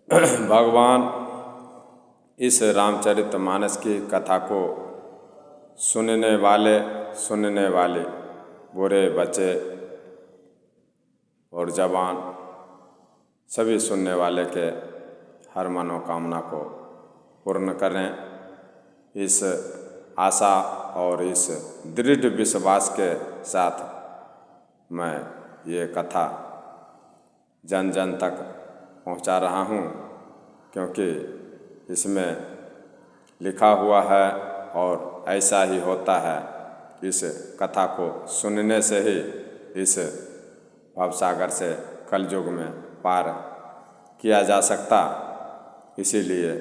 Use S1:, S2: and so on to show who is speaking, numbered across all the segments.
S1: भगवान इस रामचरितमानस की कथा को सुनने वाले बूढ़े बच्चे और जवान सभी सुनने वाले के हर मनोकामना को पूर्ण करें, इस आशा और इस दृढ़ विश्वास के साथ मैं ये कथा जन जन तक पहुंचा रहा हूं, क्योंकि इसमें लिखा हुआ है और ऐसा ही होता है। इस कथा को सुनने से ही इस भवसागर से कलयुग में पार किया जा सकता। इसीलिए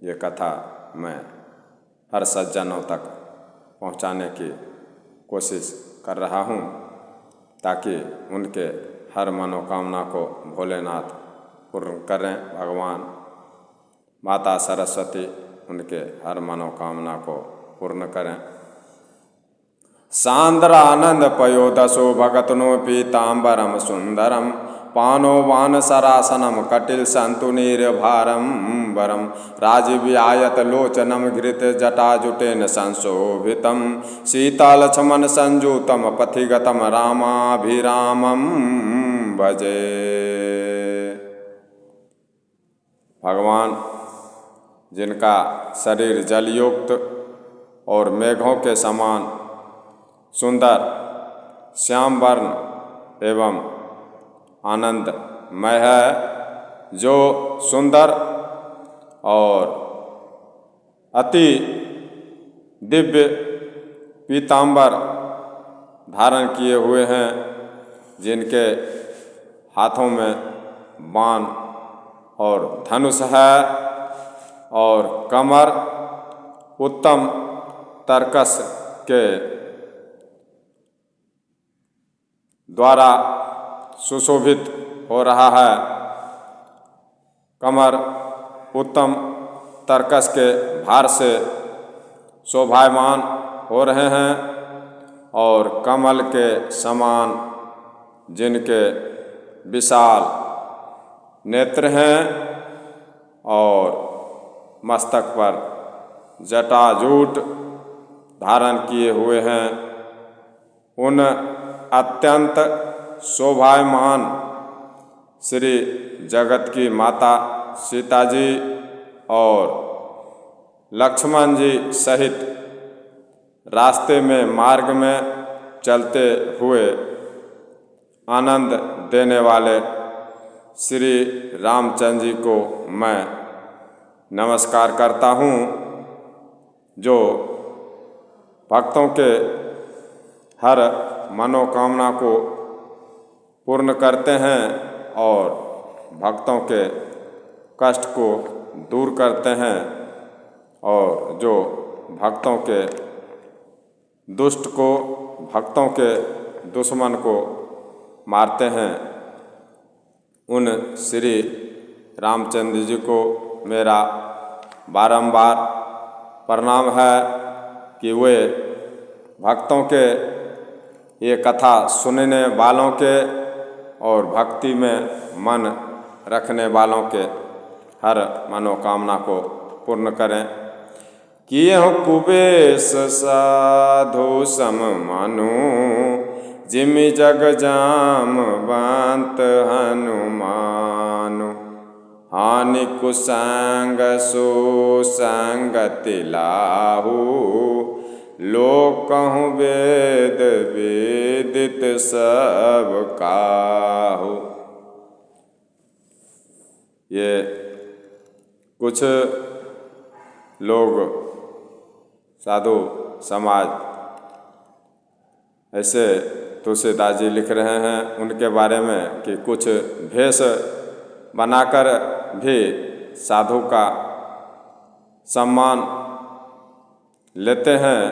S1: ये कथा मैं हर सज्जनों तक पहुंचाने की कोशिश कर रहा हूं, ताकि उनके हर मनोकामना को भोलेनाथ पूर्ण करें। भगवान माता सरस्वती उनके हर मनोकामना को पूर्ण करें। सांद्रानंद पयोदशो भगतनो पीतांबरम सुंदरम पानो वानसरासनम कटिल संतुनीर्भारंबरम राजीव्यायत लोचनम घृत जटाजुटेन संशोभितम सीतालक्ष्मण संयुतम पथिगतम रामाभिरामम भजे। भगवान जिनका शरीर जलयुक्त और मेघों के समान सुंदर श्याम वर्ण एवं आनंदमय है, जो सुंदर और अति दिव्य पीतांबर धारण किए हुए हैं, जिनके हाथों में बाण और धनुष है और कमर उत्तम तरकस के द्वारा सुशोभित हो रहा है। कमर उत्तम तरकस के भार से शोभायमान हो रहे हैं और कमल के समान जिनके विशाल नेत्र हैं और मस्तक पर जटाजूट धारण किए हुए हैं, उन अत्यंत शोभायमान श्री जगत की माता सीता जी और लक्ष्मण जी सहित रास्ते में मार्ग में चलते हुए आनंद देने वाले श्री रामचंद्र जी को मैं नमस्कार करता हूँ, जो भक्तों के हर मनोकामना को पूर्ण करते हैं और भक्तों के कष्ट को दूर करते हैं, और जो भक्तों के दुष्ट को, भक्तों के दुश्मन को मारते हैं। उन श्री रामचंद्र जी को मेरा बारंबार प्रणाम है कि वे भक्तों के ये कथा सुनने वालों के और भक्ति में मन रखने वालों के हर मनोकामना को पूर्ण करें। कियहु कुबेश साधु सम मनु जिमि जग जाम बांत हनुमानु हानि कुसंग सुसंगति लाहू लोक कहूँ वेद वेदित सब काहू। ये कुछ लोग साधु समाज ऐसे तुलसीदास जी लिख रहे हैं उनके बारे में कि कुछ भेष बनाकर भी साधु का सम्मान लेते हैं,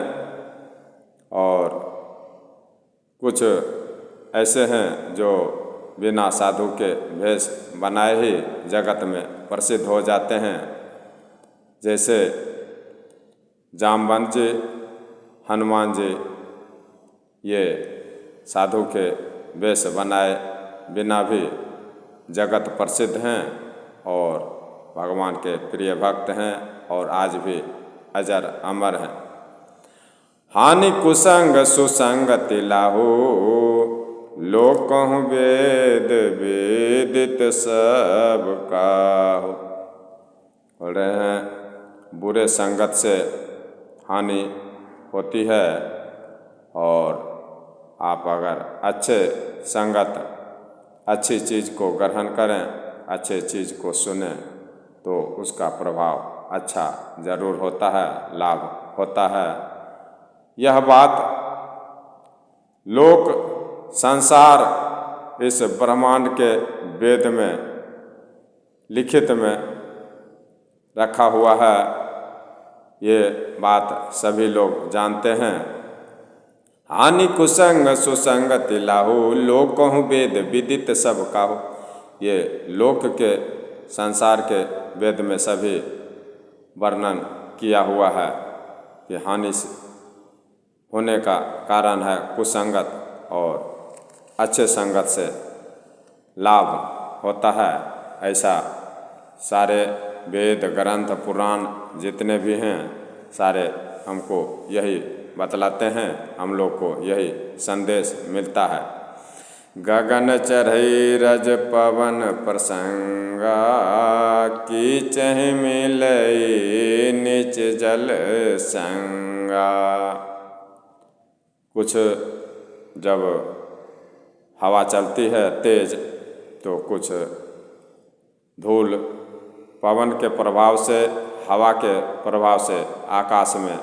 S1: और कुछ ऐसे हैं जो बिना साधु के भेष बनाए ही जगत में प्रसिद्ध हो जाते हैं। जैसे जामवंत जी, हनुमान जी, ये साधु के वेश बनाए बिना भी जगत प्रसिद्ध हैं और भगवान के प्रिय भक्त हैं और आज भी अजर अमर हैं। हानि कुसंग सुसंगति लाहू, लोक कहूँ वेद वेदित सब काहू। बोल रहे हैं बुरे संगत से हानि होती है, और आप अगर अच्छे संगत अच्छी चीज़ को ग्रहण करें, अच्छे चीज़ को सुने, तो उसका प्रभाव अच्छा ज़रूर होता है, लाभ होता है। यह बात लोक संसार इस ब्रह्मांड के वेद में लिखित में रखा हुआ है, ये बात सभी लोग जानते हैं। हानि कुसंग सुसंगति लाहू, लोक कहूँ वेद विदित सब काहू। ये लोक के संसार के वेद में सभी वर्णन किया हुआ है कि हानि होने का कारण है कुसंगत, और अच्छे संगत से लाभ होता है। ऐसा सारे वेद ग्रंथ पुराण जितने भी हैं सारे हमको यही बतलाते हैं, हम लोग को यही संदेश मिलता है। गगन चढ़ई रज पवन प्रसंगा, कीचह मिलई नीच जल संगा। कुछ जब हवा चलती है तेज, तो कुछ धूल पवन के प्रभाव से, हवा के प्रभाव से आकाश में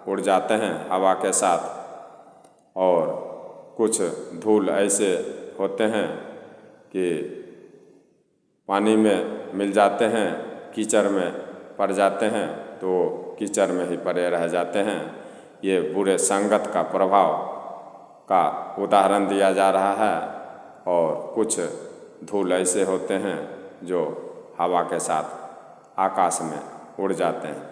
S1: उड़ जाते हैं हवा के साथ, और कुछ धूल ऐसे होते हैं कि पानी में मिल जाते हैं, कीचड़ में पड़ जाते हैं, तो कीचड़ में ही पड़े रह जाते हैं। ये बुरे संगत का प्रभाव का उदाहरण दिया जा रहा है। और कुछ धूल ऐसे होते हैं जो हवा के साथ आकाश में उड़ जाते हैं।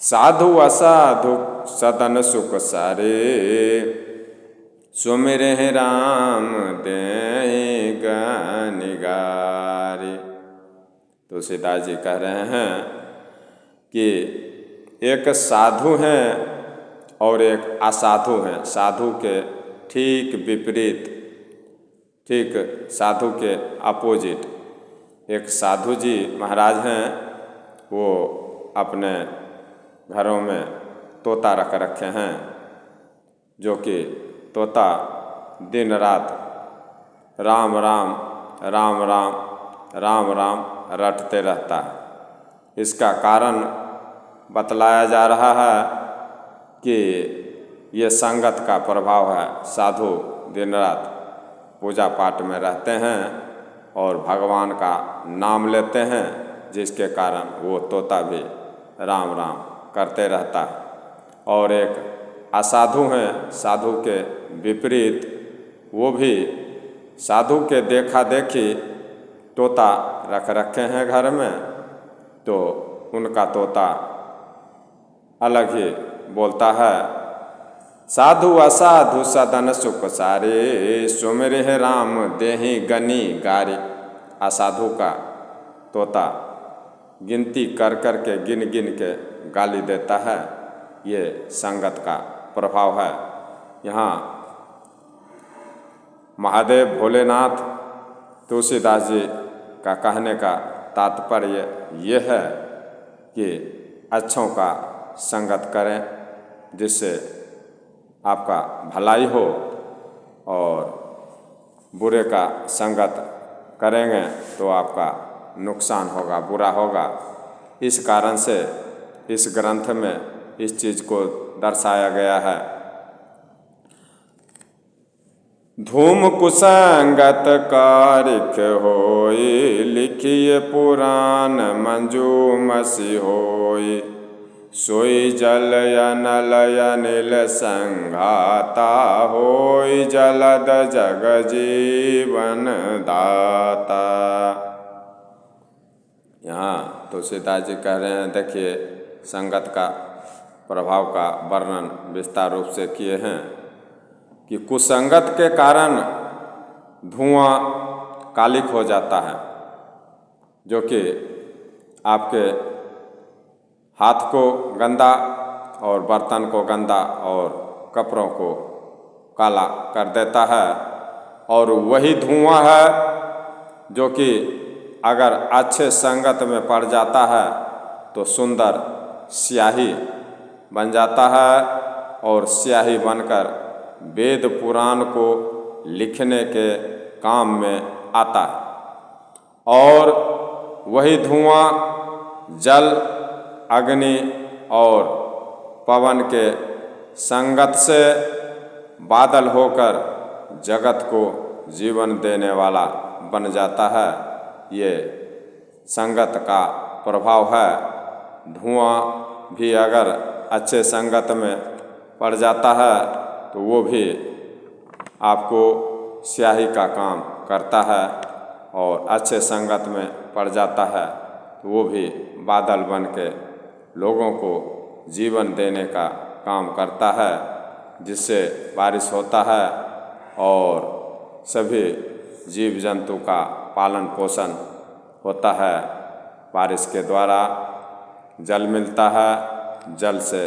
S1: साधु असाधु सदन सुख सारे, सुमिरे राम देहि गन गारे। तुलसीदास जी कह रहे हैं कि एक साधु हैं और एक असाधु हैं। साधु के ठीक विपरीत, ठीक साधु के अपोजिट एक साधु जी महाराज हैं, वो अपने घरों में तोता रखे हैं, जो कि तोता दिन रात राम राम राम राम राम राम रटते रहता है। इसका कारण बतलाया जा रहा है कि ये संगत का प्रभाव है। साधु दिन रात पूजा पाठ में रहते हैं और भगवान का नाम लेते हैं, जिसके कारण वो तोता भी राम राम करते रहता है। और एक असाधु हैं, साधु के विपरीत, वो भी साधु के देखा देखी तोता रखे हैं घर में, तो उनका तोता अलग ही बोलता है। साधु असाधु सदन सुख सारे, सुमिरे राम देहि गनि गारी। असाधु का तोता गिनती कर कर के गिन गिन के गाली देता है। ये संगत का प्रभाव है। यहाँ महादेव भोलेनाथ तुलसीदास जी का कहने का तात्पर्य ये है कि अच्छों का संगत करें, जिससे आपका भलाई हो, और बुरे का संगत करेंगे तो आपका नुकसान होगा, बुरा होगा। इस कारण से इस ग्रंथ में इस चीज़ को दर्शाया गया है। धूम कुसंगत कारिख होई, लिखिए पुराण मंजूमसी होई। सोई जल अनल अनिल संघाता, होई जलद जग जीवन दाता। यहाँ तुलसीदास जी कह रहे हैं, देखिए संगत का प्रभाव का वर्णन विस्तार रूप से किए हैं कि कुसंगत के कारण धुआं कालिक हो जाता है, जो कि आपके हाथ को गंदा और बर्तन को गंदा और कपड़ों को काला कर देता है। और वही धुआं है जो कि अगर अच्छे संगत में पड़ जाता है तो सुंदर स्याही बन जाता है और स्याही बनकर वेद पुराण को लिखने के काम में आता है। और वही धुआं जल, अग्नि और पवन के संगत से बादल होकर जगत को जीवन देने वाला बन जाता है। ये संगत का प्रभाव है। धुआं भी अगर अच्छे संगत में पड़ जाता है तो वो भी आपको स्याही का काम करता है, और अच्छे संगत में पड़ जाता है तो वो भी बादल बन के लोगों को जीवन देने का काम करता है, जिससे बारिश होता है और सभी जीव जंतु का पालन पोषण होता है। बारिश के द्वारा जल मिलता है, जल से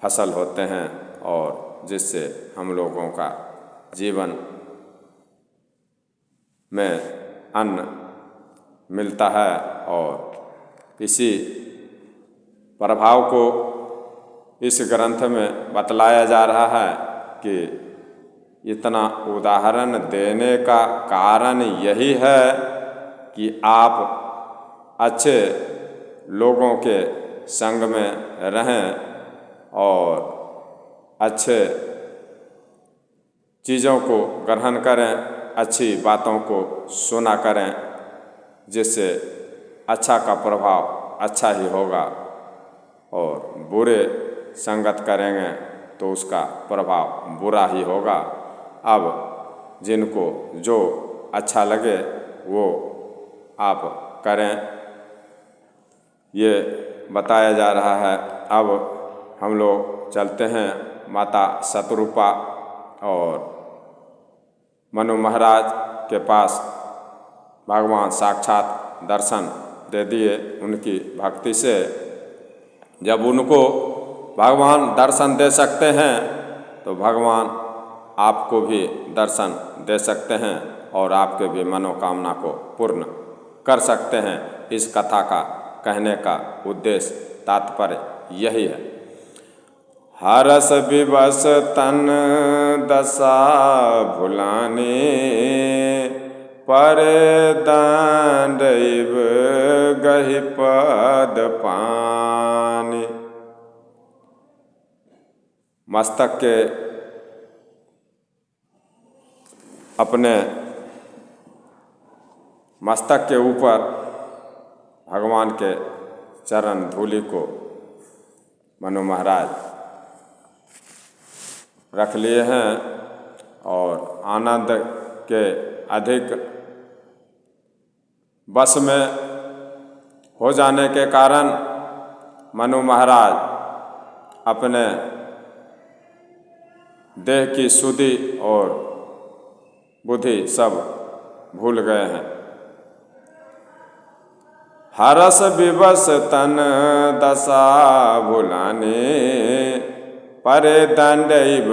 S1: फसल होते हैं और जिससे हम लोगों का जीवन में अन्न मिलता है। और इसी प्रभाव को इस ग्रंथ में बतलाया जा रहा है कि इतना उदाहरण देने का कारण यही है कि आप अच्छे लोगों के संग में रहें और अच्छे चीज़ों को ग्रहण करें, अच्छी बातों को सुना करें, जिससे अच्छा का प्रभाव अच्छा ही होगा। और बुरे संगत करेंगे तो उसका प्रभाव बुरा ही होगा। अब जिनको जो अच्छा लगे वो आप करें, ये बताया जा रहा है। अब हम लोग चलते हैं माता शतरूपा और मनु महाराज के पास। भगवान साक्षात दर्शन दे दिए उनकी भक्ति से। जब उनको भगवान दर्शन दे सकते हैं तो भगवान आपको भी दर्शन दे सकते हैं और आपके भी मनोकामना को पूर्ण कर सकते हैं। इस कथा का कहने का उद्देश्य, तात्पर्य यही है। हरस विवश तन दशा भुलाने, पर दंडैव गहि पद पानी। मस्तक के अपने मस्तक के ऊपर भगवान के चरण धूलि को मनु महाराज रख लिए हैं और आनंद के अधिक बस में हो जाने के कारण मनु महाराज अपने देह की शुद्धि और बुद्धि सब भूल गए हैं। हरस विवश तन दशा भुलाने, परे दंडैव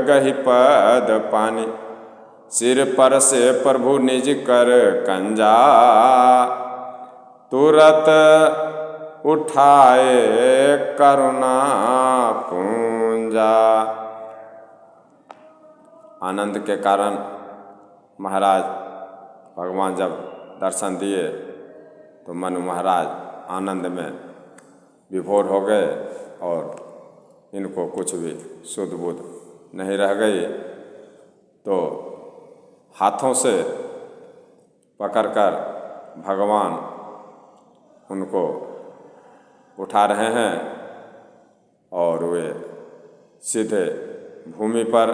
S1: गहि पद पानी। सिर पर से प्रभु निज कर कंजा, तुरत उठाए करुणा पूंजा। आनंद के कारण महाराज भगवान जब दर्शन दिए तो मनु महाराज आनंद में विभोर हो गए और इनको कुछ भी सुध बुध नहीं रह गई। तो हाथों से पकड़कर भगवान उनको उठा रहे हैं और वे सीधे भूमि पर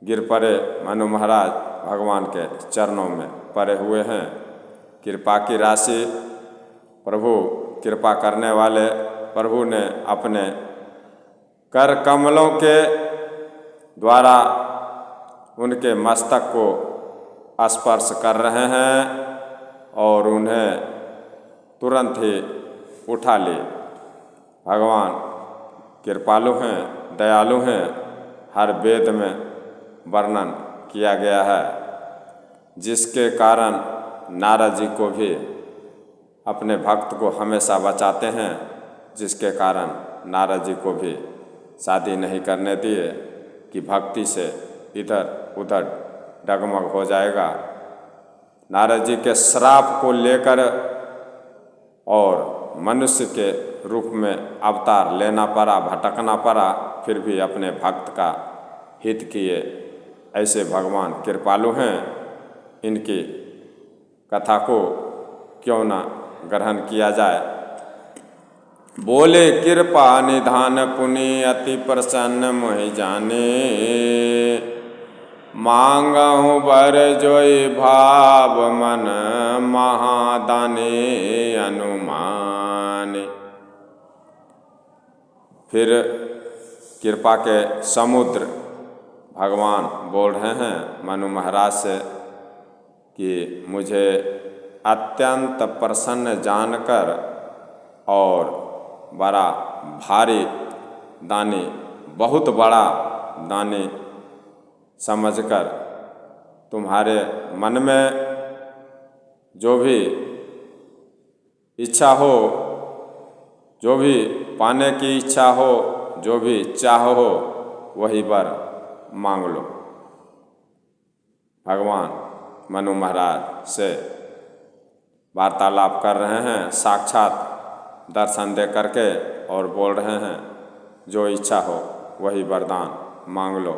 S1: गिर पड़े। मनु महाराज भगवान के चरणों में पड़े हुए हैं। कृपा की राशि प्रभु, कृपा करने वाले प्रभु ने अपने कर कमलों के द्वारा उनके मस्तक को स्पर्श कर रहे हैं और उन्हें तुरंत ही उठा ली। भगवान कृपालु हैं, दयालु हैं। हर वेद में वर्णन किया गया है, जिसके कारण नारद जी को भी अपने भक्त को हमेशा बचाते हैं, जिसके कारण नारद जी को भी शादी नहीं करने दिए कि भक्ति से इधर उधर डगमग हो जाएगा। नारद जी के श्राप को लेकर और मनुष्य के रूप में अवतार लेना पड़ा, भटकना पड़ा, फिर भी अपने भक्त का हित किए। ऐसे भगवान कृपालु हैं। इनकी कथा को क्यों ना ग्रहण किया जाए। बोले कृपा निधान पुनि अति प्रसन्न मोहि जाने, मांगहु वर जोई भाव मन महादाने अनुमान। फिर कृपा के समुद्र भगवान बोल रहे हैं मनु महाराज से कि मुझे अत्यंत प्रसन्न जानकर और बड़ा भारी दानी, बहुत बड़ा दानी समझकर तुम्हारे मन में जो भी इच्छा हो, जो भी पाने की इच्छा हो, जो भी चाह हो, वही वर मांग लो। भगवान मनु महाराज से वार्तालाप कर रहे हैं, साक्षात दर्शन दे करके, और बोल रहे हैं जो इच्छा हो वही वरदान मांग लो।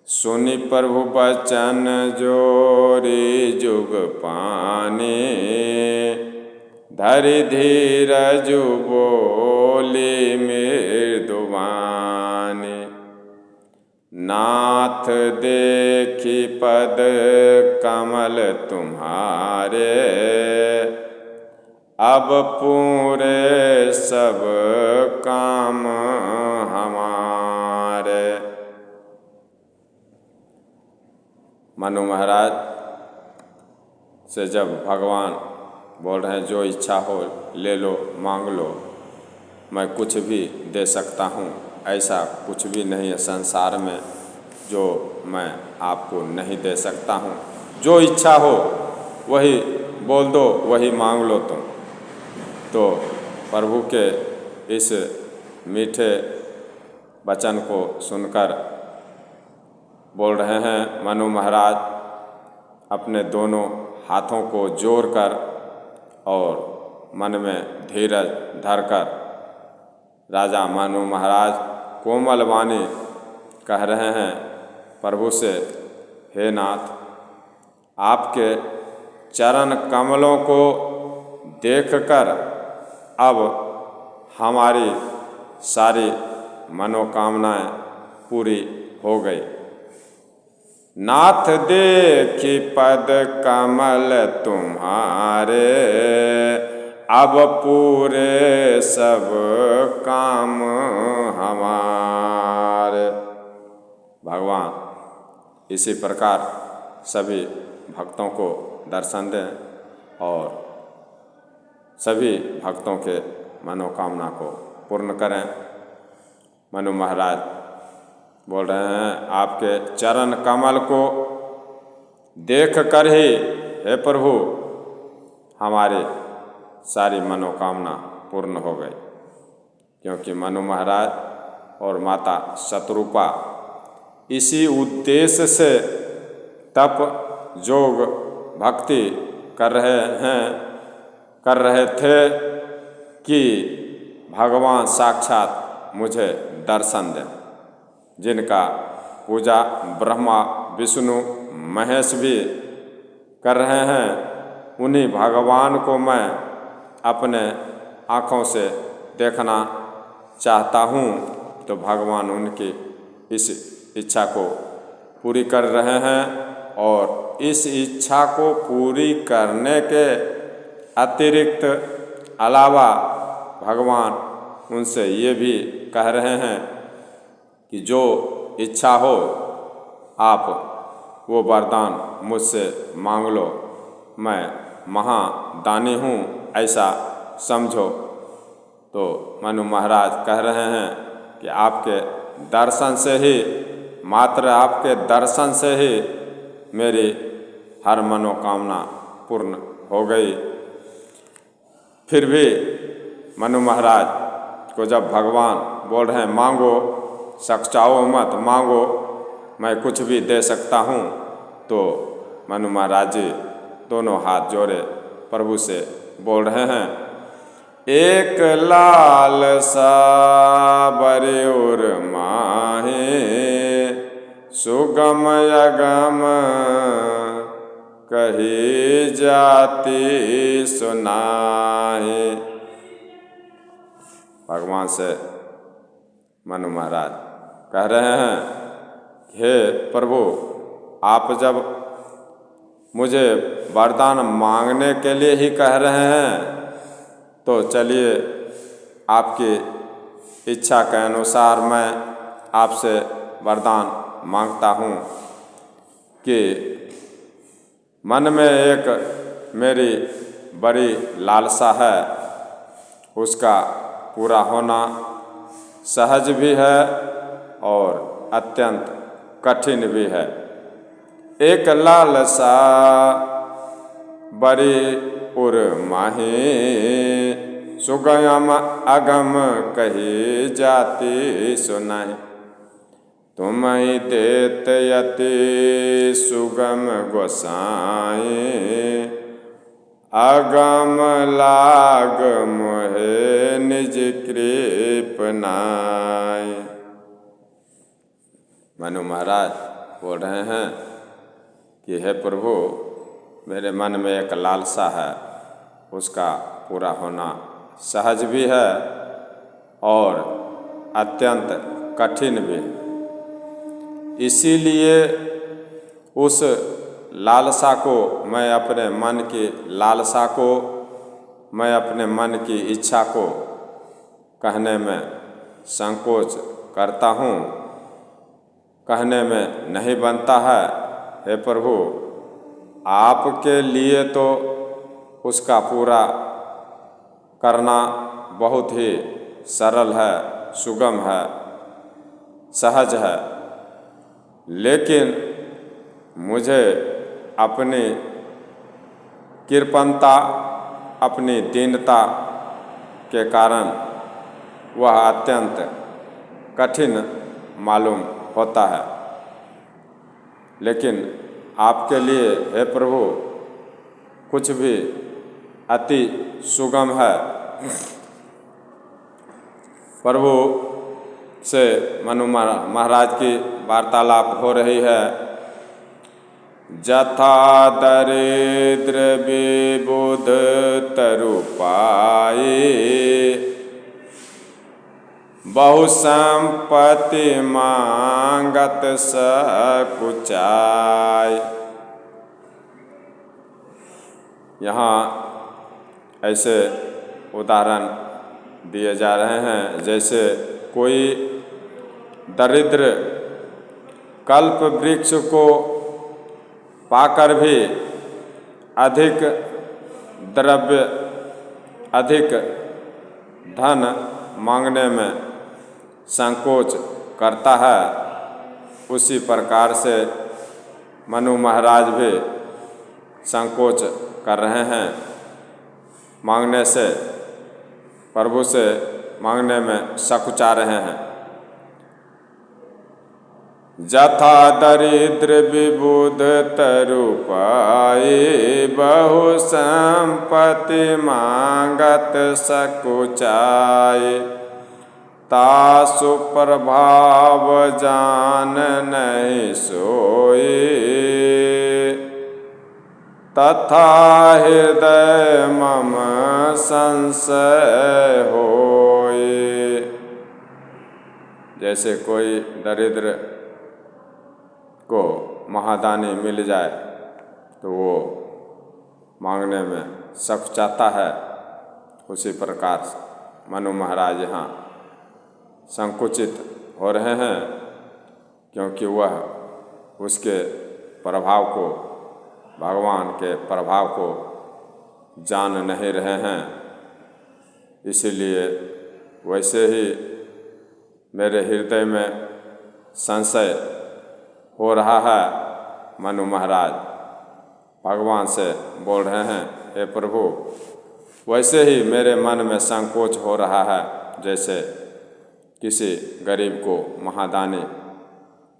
S1: सुनि प्रभु बचन जोरी जुग पाने, धरि धीरजु बोली मृदुवानी। नाथ देखी पद कमल तुम्हारे, अब पूरे सब काम हमारे। मनु महाराज से जब भगवान बोल रहे हैं जो इच्छा हो ले लो, मांग लो, मैं कुछ भी दे सकता हूँ, ऐसा कुछ भी नहीं है संसार में जो मैं आपको नहीं दे सकता हूँ। जो इच्छा हो वही बोल दो, वही मांग लो तुम। तो प्रभु के इस मीठे वचन को सुनकर बोल रहे हैं मनु महाराज अपने दोनों हाथों को जोड़कर और मन में धीरज धरकर राजा मनु महाराज कोमल वाणी कह रहे हैं प्रभु से, हे नाथ, आपके चरण कमलों को देखकर अब हमारी सारी मनोकामनाएं पूरी हो गई। नाथ देखी पद कमल तुम्हारे, अब पूरे सब काम हमारे। भगवान इसी प्रकार सभी भक्तों को दर्शन दें और सभी भक्तों के मनोकामना को पूर्ण करें। मनु महाराज बोल रहे हैं आपके चरण कमल को देख कर ही हे प्रभु हमारी सारी मनोकामना पूर्ण हो गई। क्योंकि मनु महाराज और माता शतरूपा इसी उद्देश्य से तप जोग भक्ति कर रहे थे कि भगवान साक्षात मुझे दर्शन दें, जिनका पूजा ब्रह्मा विष्णु महेश भी कर रहे हैं। उन्हीं भगवान को मैं अपने आँखों से देखना चाहता हूँ। तो भगवान उनकी इस इच्छा को पूरी कर रहे हैं और इस इच्छा को पूरी करने के अतिरिक्त अलावा भगवान उनसे ये भी कह रहे हैं कि जो इच्छा हो आप वो वरदान मुझसे मांग लो, मैं महादानी हूँ ऐसा समझो। तो मनु महाराज कह रहे हैं कि आपके दर्शन से ही, मात्र आपके दर्शन से ही मेरी हर मनोकामना पूर्ण हो गई। फिर भी मनु महाराज को जब भगवान बोल रहे हैं मांगो, सकचाओ मत, मांगो, मैं कुछ भी दे सकता हूँ, तो मनु महाराज जी दोनों हाथ जोड़े प्रभु से बोल रहे हैं, एक लाल सा बरिउर माहे, सुगम अगम कही जाती सुनाहे। भगवान से मनु महाराज कह रहे हैं, हे प्रभु, आप जब मुझे वरदान मांगने के लिए ही कह रहे हैं, तो चलिए आपकी इच्छा के अनुसार मैं आपसे वरदान मांगता हूँ कि मन में एक मेरी बड़ी लालसा है, उसका पूरा होना सहज भी है और अत्यंत कठिन भी है। एक लालसा बड़ी उर माही, सुगम अगम कही जाती सुनाई। तुम ही देते यति सुगम गोसाई, अगम लाग मोहे निज कृपनाई। मनु महाराज बोल रहे हैं कि हे प्रभु, मेरे मन में एक लालसा है, उसका पूरा होना सहज भी है और अत्यंत कठिन भी। इसीलिए उस लालसा को, मैं अपने मन की लालसा को, मैं अपने मन की इच्छा को कहने में संकोच करता हूँ, कहने में नहीं बनता है। हे प्रभु, आपके लिए तो उसका पूरा करना बहुत ही सरल है, सुगम है, सहज है, लेकिन मुझे अपनी कृपणता, अपनी दीनता के कारण वह अत्यंत कठिन मालूम होता है। लेकिन आपके लिए हे प्रभु कुछ भी अति सुगम है। प्रभु से मनु महाराज की वार्तालाप हो रही है। जथा दरिद्र विबुध तरु पाए, बहु संपत्ति मांगत सकुचाय। यहाँ ऐसे उदाहरण दिए जा रहे हैं जैसे कोई दरिद्र कल्प वृक्ष को पाकर भी अधिक द्रव्य, अधिक धन मांगने में संकोच करता है, उसी प्रकार से मनु महाराज भी संकोच कर रहे हैं मांगने से, प्रभु से मांगने में सकुचा रहे हैं। जथा दरिद्र विबुध तरु पाए, बहु संपत्ति मांगत सकुचाए। तासु प्रभाव जान नहीं सोए, तथा हृदय मम संशय होए। जैसे कोई दरिद्र को महादानी मिल जाए तो वो मांगने में सकुचाता है, उसी प्रकार मनु महाराज यहाँ संकुचित हो रहे हैं, क्योंकि वह उसके प्रभाव को, भगवान के प्रभाव को जान नहीं रहे हैं, इसीलिए वैसे ही मेरे हृदय में संशय हो रहा है। मनु महाराज भगवान से बोल रहे हैं, हे प्रभु, वैसे ही मेरे मन में संकोच हो रहा है, जैसे किसी गरीब को महादानी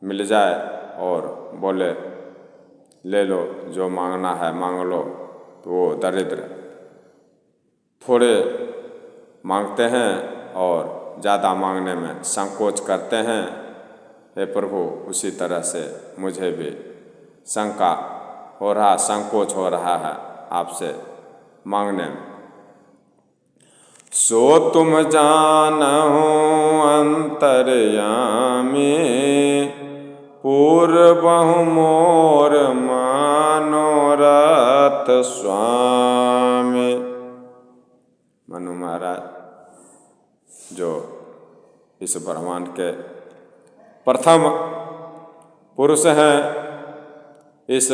S1: मिल जाए और बोले ले लो, जो मांगना है मांग लो, तो वो दरिद्र थोड़े मांगते हैं और ज़्यादा मांगने में संकोच करते हैं। हे प्रभु, उसी तरह से मुझे भी शंका हो रहा, संकोच हो रहा है आपसे मांगने में। सो तुम जानहु अंतर्यामी, पूर्वहु मोर मनोरथ स्वामी। मनु महाराज जो इस ब्रह्मांड के प्रथम पुरुष हैं, इस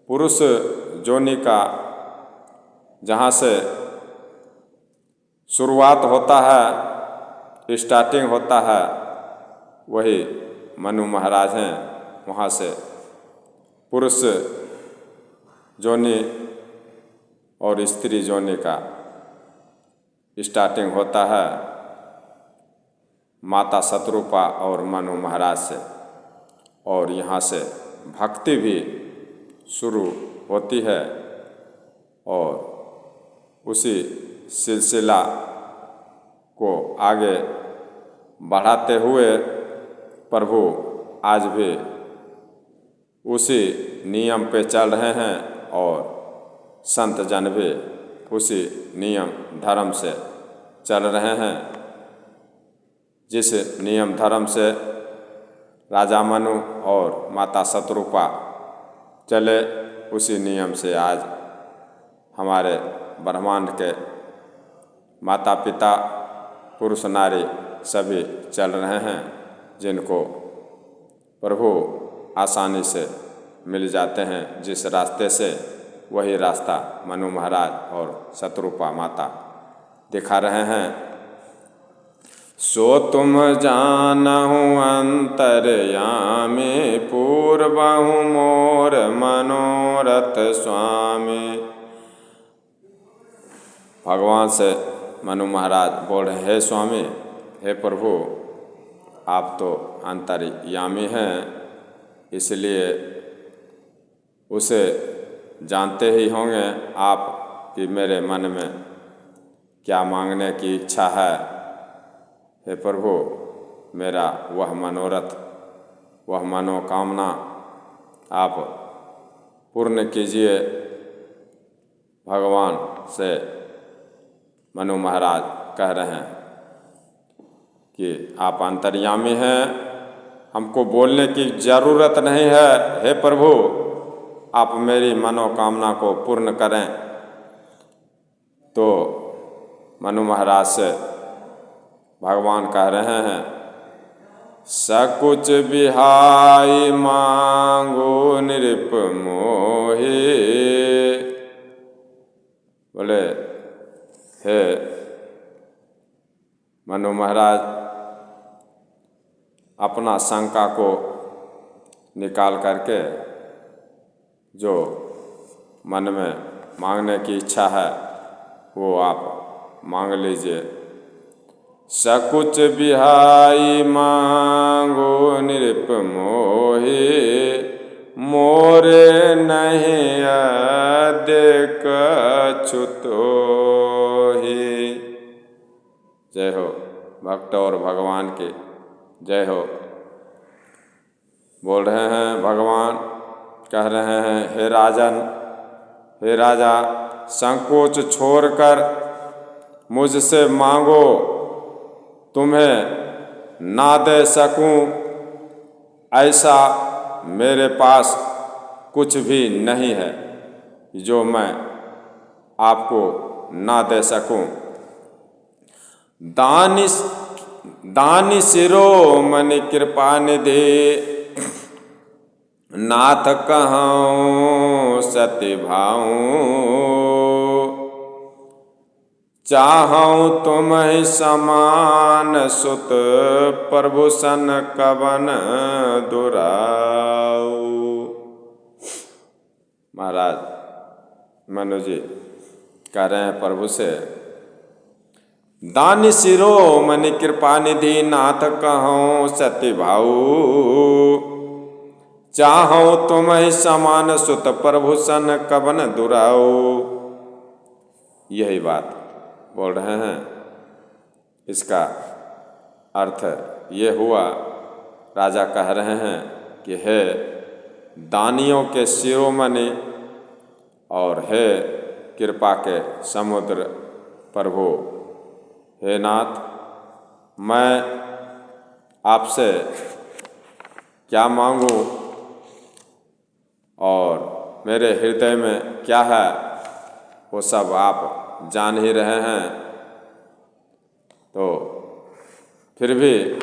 S1: पुरुष जोनि का जहाँ से शुरुआत होता है, स्टार्टिंग होता है, वही मनु महाराज हैं। वहाँ से पुरुष जोनि और स्त्री जोनि का स्टार्टिंग होता है माता शत्रुपा और मनु महाराज से, और यहाँ से भक्ति भी शुरू होती है। और उसी सिलसिला को आगे बढ़ाते हुए प्रभु आज भी उसी नियम पे चल रहे हैं और संत जन भी उसी नियम धर्म से चल रहे हैं। जिस नियम धर्म से राजा मनु और माता शत्रुपा चले, उसी नियम से आज हमारे ब्रह्मांड के माता पिता पुरुष नारी सभी चल रहे हैं, जिनको प्रभु आसानी से मिल जाते हैं। जिस रास्ते से, वही रास्ता मनु महाराज और शत्रुपा माता दिखा रहे हैं। सो तुम जानहु अंतर्यामी, पूर्वहु मोर मनोरथ स्वामी। भगवान से मनु महाराज बोल रहे, हे स्वामी, हे प्रभु, आप तो अंतर्यामी हैं, इसलिए उसे जानते ही होंगे आप कि मेरे मन में क्या मांगने की इच्छा है। हे प्रभु, मेरा वह मनोरथ, वह मनोकामना आप पूर्ण कीजिए। भगवान से मनु महाराज कह रहे हैं कि आप अंतर्यामी हैं, हमको बोलने की ज़रूरत नहीं है। हे प्रभु, आप मेरी मनोकामना को पूर्ण करें। तो मनु महाराज से भगवान कह रहे हैं, सकुच बिहाई मांगो नृप मोहि। बोले, हे मनु महाराज, अपना शंका को निकाल करके जो मन में मांगने की इच्छा है वो आप मांग लीजिए। सकुच बिहाई मांगो नृप मोहि, मोरे नहीं अधिक छुतोहि। जय हो भक्त और भगवान की जय हो। बोल रहे हैं भगवान, कह रहे हैं, हे राजन, हे राजा, संकोच छोड़कर मुझसे मांगो, तुम्हें ना दे सकूं ऐसा मेरे पास कुछ भी नहीं है जो मैं आपको ना दे सकूं। दानी शिरोमणि कृपा निधि, नाथ कहूँ सति भाऊँ। चाहूँ तुम ही समान सुत, प्रभु सन कवन दुराऊ। महाराज मनु जी कह रहे हैं प्रभु से, दानी शिरोमणि कृपा निधि नाथ कहूँ सत्य भाऊ। चाहूँ तुम ही समान सुत, प्रभु सन कवन दुराऊ। यही बात बोल रहे हैं। इसका अर्थ ये हुआ, राजा कह रहे हैं कि हे दानियों के शिरोमणि और हे कृपा के समुद्र प्रभु, हे नाथ, मैं आपसे क्या मांगूं और मेरे हृदय में क्या है वो सब आप जान ही रहे हैं। तो फिर भी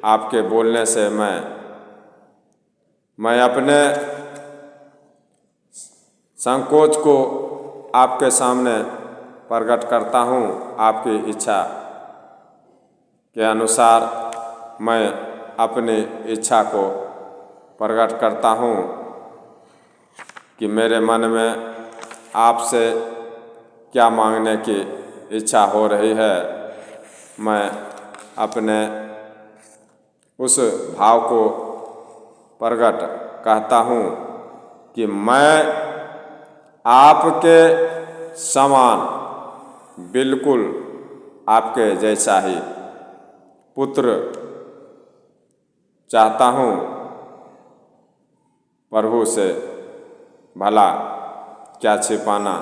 S1: आपके बोलने से मैं अपने संकोच को आपके सामने प्रकट करता हूँ। आपकी इच्छा के अनुसार मैं अपनी इच्छा को प्रकट करता हूँ कि मेरे मन में आपसे क्या मांगने की इच्छा हो रही है। मैं अपने उस भाव को प्रकट कहता हूँ कि मैं आपके समान, बिल्कुल आपके जैसा ही पुत्र चाहता हूँ। प्रभु से भला क्या छिपाना,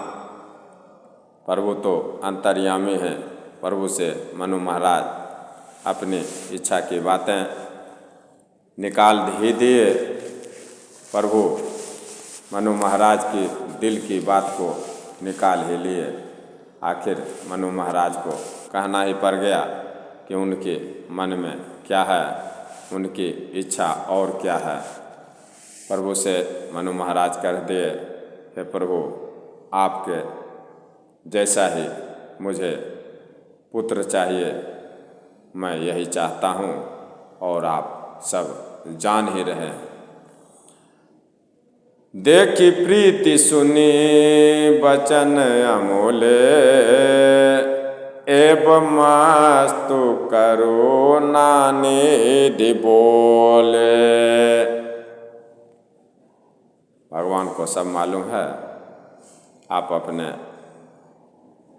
S1: प्रभु तो अंतर्यामी है। प्रभु से मनु महाराज अपनी इच्छा की बातें निकाल ही दिए। प्रभु मनु महाराज की दिल की बात को निकाल ही लिए। आखिर मनु महाराज को कहना ही पड़ गया कि उनके मन में क्या है, उनकी इच्छा और क्या है। प्रभु से मनु महाराज कह दिए, हे प्रभु, आपके जैसा ही मुझे पुत्र चाहिए, मैं यही चाहता हूँ और आप सब जान ही रहे हैं। देखी प्रीति सुनी बचन अमोले, एवं मस्तु करो नानि बोले। भगवान को सब मालूम है। आप अपने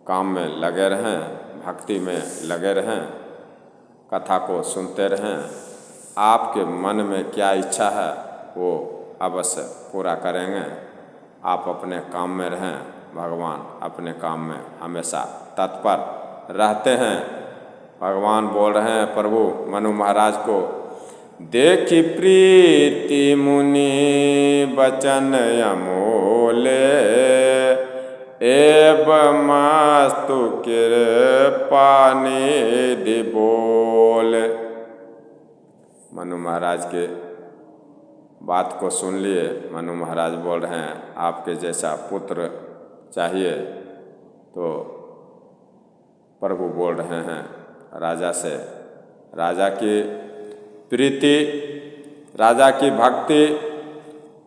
S1: काम में लगे रहें, भक्ति में लगे रहें, कथा को सुनते रहें। आपके मन में क्या इच्छा है वो अवश्य पूरा करेंगे। आप अपने काम में रहें, भगवान अपने काम में हमेशा तत्पर रहते हैं। भगवान बोल रहे हैं प्रभु मनु महाराज को, देखी प्रीति मुनि बचन अमोले, एवं मस्तु कृपा निधि बोले। मनु महाराज के बात को सुन लिए। मनु महाराज बोल रहे हैं आपके जैसा पुत्र चाहिए। तो प्रभु बोल रहे हैं राजा से, राजा की प्रीति, राजा की भक्ति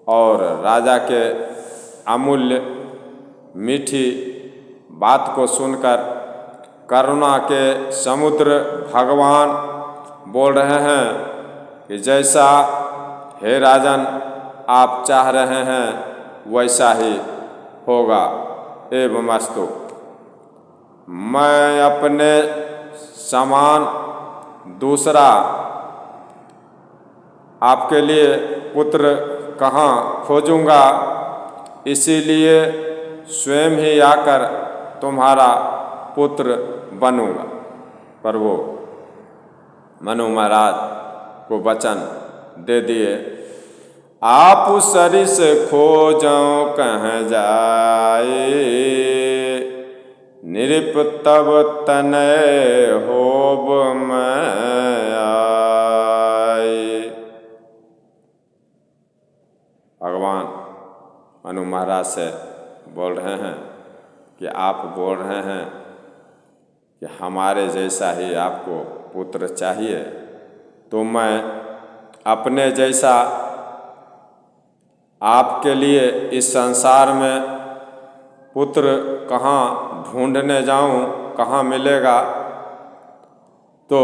S1: और राजा के अमूल्य मीठी बात को सुनकर करुणा के समुद्र भगवान बोल रहे हैं कि जैसा हे राजन आप चाह रहे हैं वैसा ही होगा। एवं मस्तु, मैं अपने समान दूसरा आपके लिए पुत्र कहाँ खोजूंगा, इसीलिए स्वयं ही आकर तुम्हारा पुत्र बनूंगा। प्रभु मनु महाराज को वचन दे दिए, आप सरिस खोजो कह जाए, निरप तब तनय होब मैं आए। भगवान मनु महाराज से बोल रहे हैं कि आप बोल रहे हैं कि हमारे जैसा ही आपको पुत्र चाहिए, तो मैं अपने जैसा आपके लिए इस संसार में पुत्र कहाँ ढूंढने जाऊं, कहाँ मिलेगा। तो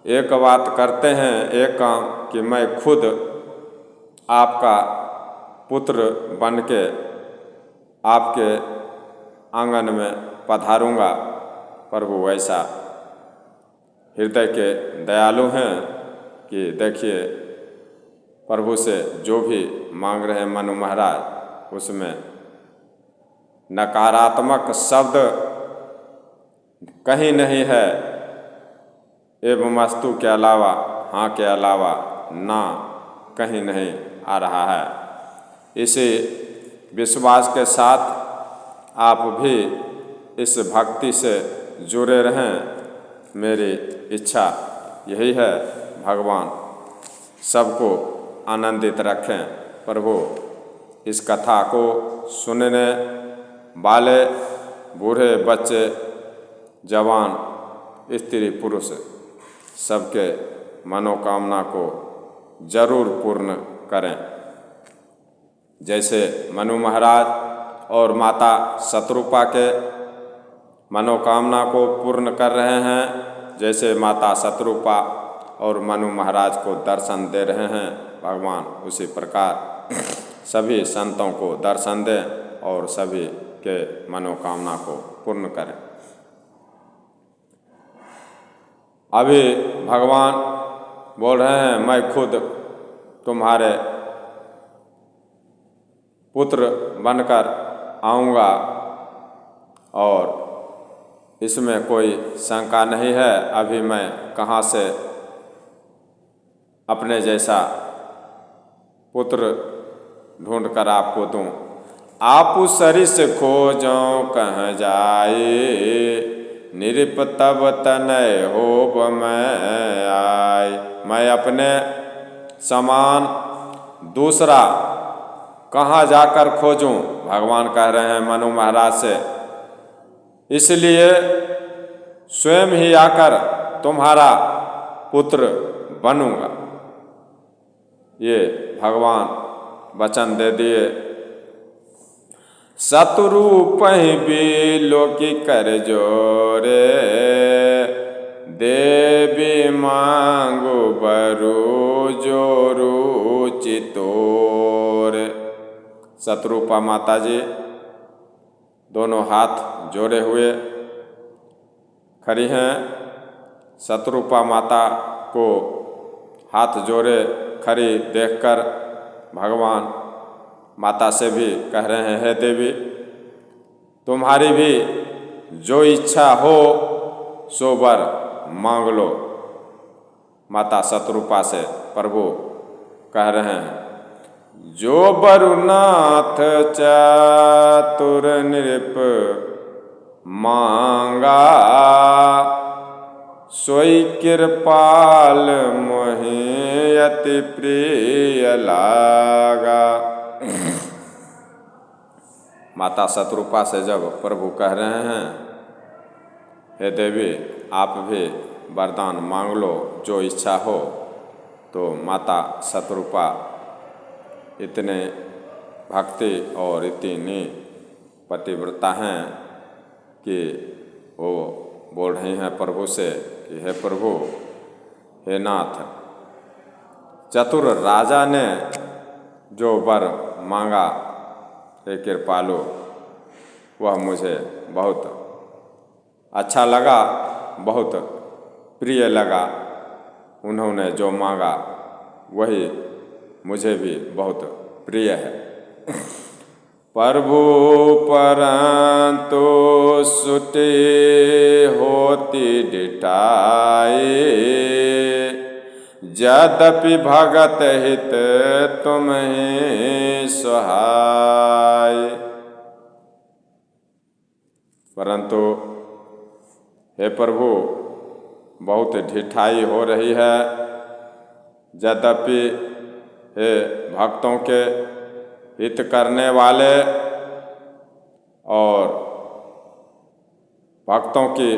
S1: एक बात करते हैं, एक काम कि मैं खुद आपका पुत्र बन के आपके आंगन में पधारूंगा। प्रभु ऐसा हृदय के दयालु हैं कि देखिए, प्रभु से जो भी मांग रहे हैं मनु महाराज, उसमें नकारात्मक शब्द कहीं नहीं है। एवं वस्तु के अलावा, हाँ के अलावा ना कहीं नहीं आ रहा है। इसी विश्वास के साथ आप भी इस भक्ति से जुड़े रहें। मेरी इच्छा यही है, भगवान सबको आनंदित रखें। प्रभु इस कथा को सुनने वाले बूढ़े, बच्चे, जवान, स्त्री, पुरुष सबके मनोकामना को जरूर पूर्ण करें। जैसे मनु महाराज और माता शतरूपा के मनोकामना को पूर्ण कर रहे हैं, जैसे माता शतरूपा और मनु महाराज को दर्शन दे रहे हैं भगवान, उसी प्रकार सभी संतों को दर्शन दें और सभी के मनोकामना को पूर्ण करें। अभी भगवान बोल रहे हैं, मैं खुद तुम्हारे पुत्र बनकर आऊँगा और इसमें कोई शंका नहीं है। अभी मैं कहाँ से अपने जैसा पुत्र ढूंढ कर आपको दूं। आप सरिस खोजो कह जाए, निरप तब तनय होब मैं आय। मैं अपने समान दूसरा कहाँ जाकर खोजूं, भगवान कह रहे हैं मनु महाराज से। इसलिए स्वयं ही आकर तुम्हारा पुत्र बनूंगा। ये भगवान वचन दे दिए। शत्रुप भी लोकी कर जोरे, देवी मांगो बरु जोरु चितोर। शत्रुपा माता जी दोनों हाथ जोड़े हुए खड़ी हैं। शत्रुपा माता को हाथ जोड़े खड़ी देखकर भगवान माता से भी कह रहे हैं, हे देवी, तुम्हारी भी जो इच्छा हो सो वर मांग लो। माता शतरूपा से प्रभु कह रहे हैं, जो बरुनाथ चातुर नृप मांगा, सोई कृपाल मोहि अति प्रिय लागा। माता शतरूपा से जब प्रभु कह रहे हैं, हे देवी, आप भी वरदान मांग लो, जो इच्छा हो, तो माता शतरूपा इतने भक्ति और इतनी पतिव्रता हैं कि वो बोल रही हैं प्रभु से कि हे प्रभु, हे नाथ, चतुर राजा ने जो वर मांगा, हे कृपालु, वह मुझे बहुत अच्छा लगा, बहुत प्रिय लगा। उन्होंने जो मांगा वही मुझे भी बहुत प्रिय है। प्रभु परंतु सुटे होती डिटाए, यद्यपि भगत हित तुम्हें सहाय। परंतु हे प्रभु, बहुत ढिठाई हो रही है। यद्यपि हे भक्तों के हित करने वाले और भक्तों की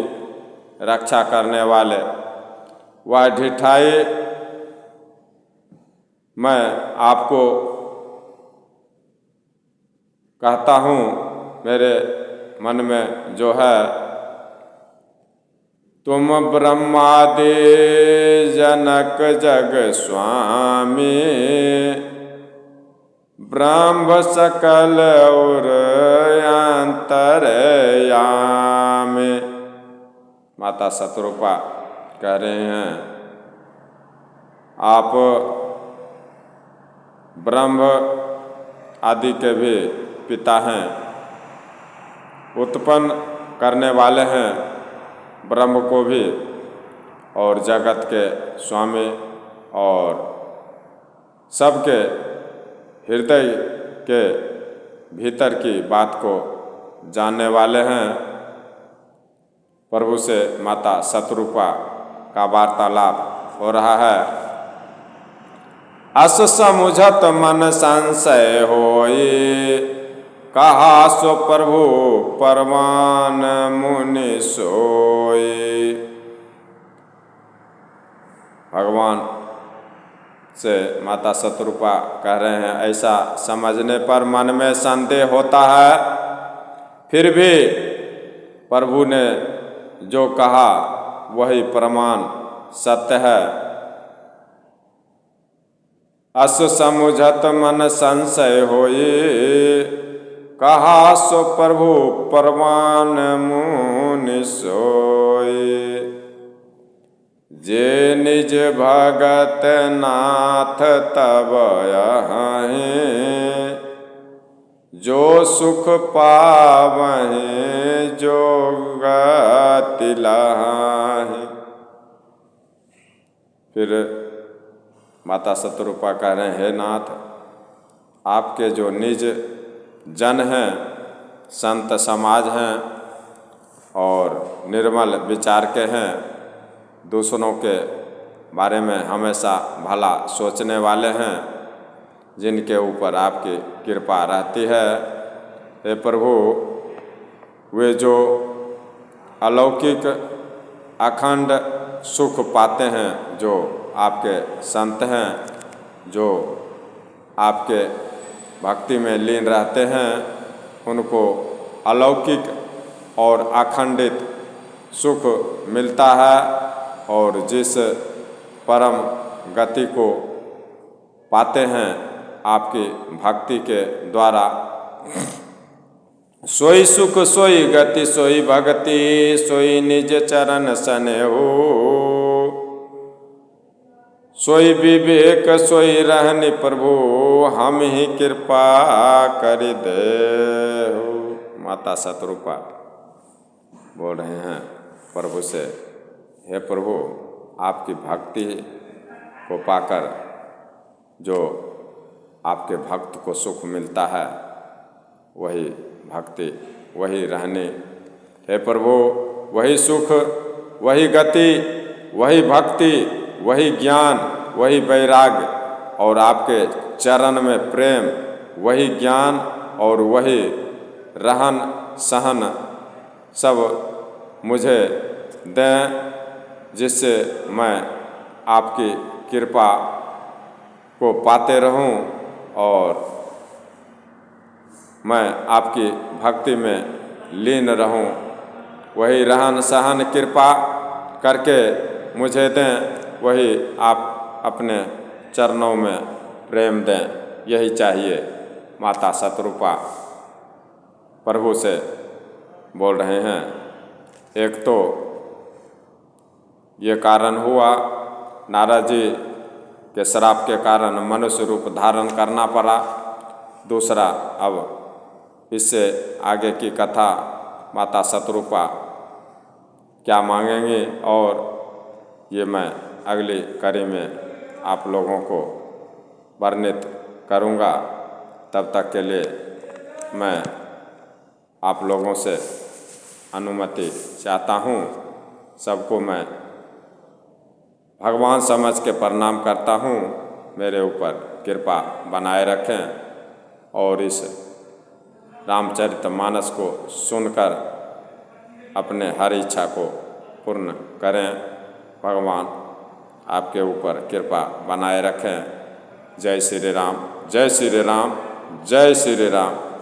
S1: रक्षा करने वाले, वह ढिठाई मैं आपको कहता हूँ, मेरे मन में जो है, तुम ब्रह्मादि जनक जग स्वामी, ब्रह्म सकल और अंतरयामी। माता शतरूपा कह रहे हैं, आप ब्रह्म आदि के भी पिता हैं, उत्पन्न करने वाले हैं ब्रह्म को भी, और जगत के स्वामी, और सबके हृदय के भीतर की बात को जानने वाले हैं। प्रभु से माता शतरूपा का वार्तालाप हो रहा है। अस समुझत मन संशय होई, कहा सो प्रभु परमान मुनि सोई। भगवान से माता शतरूपा कह रहे हैं, ऐसा समझने पर मन में संदेह होता है, फिर भी प्रभु ने जो कहा वही प्रमाण सत्य है। अस समुझत मन संशय होई, कहा सो प्रभु परमान मुनि सोई। जे निज भगत नाथ तब यहीं, जो सुख पावहीं जो गति लहीं। फिर माता शतरूपा कह रहे हैं, हे नाथ, आपके जो निज जन हैं, संत समाज हैं और निर्मल विचार के हैं, दूसरों के बारे में हमेशा भला सोचने वाले हैं, जिनके ऊपर आपकी कृपा रहती है। हे प्रभु, वे जो अलौकिक अखंड सुख पाते हैं, जो आपके संत हैं, जो आपके भक्ति में लीन रहते हैं, उनको अलौकिक और अखंडित सुख मिलता है, और जिस परम गति को पाते हैं आपकी भक्ति के द्वारा, सोई सुख सोई गति सोई भक्ति, सोई निज चरण सनेहु, सोई विवेक सोई रहनि प्रभु, हम ही कृपा करि देहु। माता शतरूपा बोल रहे हैं प्रभु से, हे प्रभु, आपकी भक्ति को पाकर जो आपके भक्त को सुख मिलता है, वही भक्ति, वही रहने, हे प्रभु, वही सुख, वही गति, वही भक्ति, वही ज्ञान, वही वैराग्य, और आपके चरण में प्रेम, वही ज्ञान और वही रहन सहन सब मुझे दें, जिससे मैं आपकी कृपा को पाते रहूं और मैं आपकी भक्ति में लीन रहूं। वही रहन सहन कृपा करके मुझे दें, वही आप अपने चरणों में प्रेम दें, यही चाहिए। माता शतरूपा प्रभु से बोल रहे हैं। एक तो ये कारण हुआ, नारद जी के श्राप के कारण मनुष्य रूप धारण करना पड़ा। दूसरा, अब इससे आगे की कथा माता शतरूपा क्या मांगेंगी, और ये मैं अगली कड़ी में आप लोगों को वर्णित करूँगा। तब तक के लिए मैं आप लोगों से अनुमति चाहता हूँ। सबको मैं भगवान समझ के प्रणाम करता हूँ। मेरे ऊपर कृपा बनाए रखें और इस रामचरितमानस को सुनकर अपने हर इच्छा को पूर्ण करें। भगवान आपके ऊपर कृपा बनाए रखें। जय श्री राम, जय श्री राम, जय श्री राम।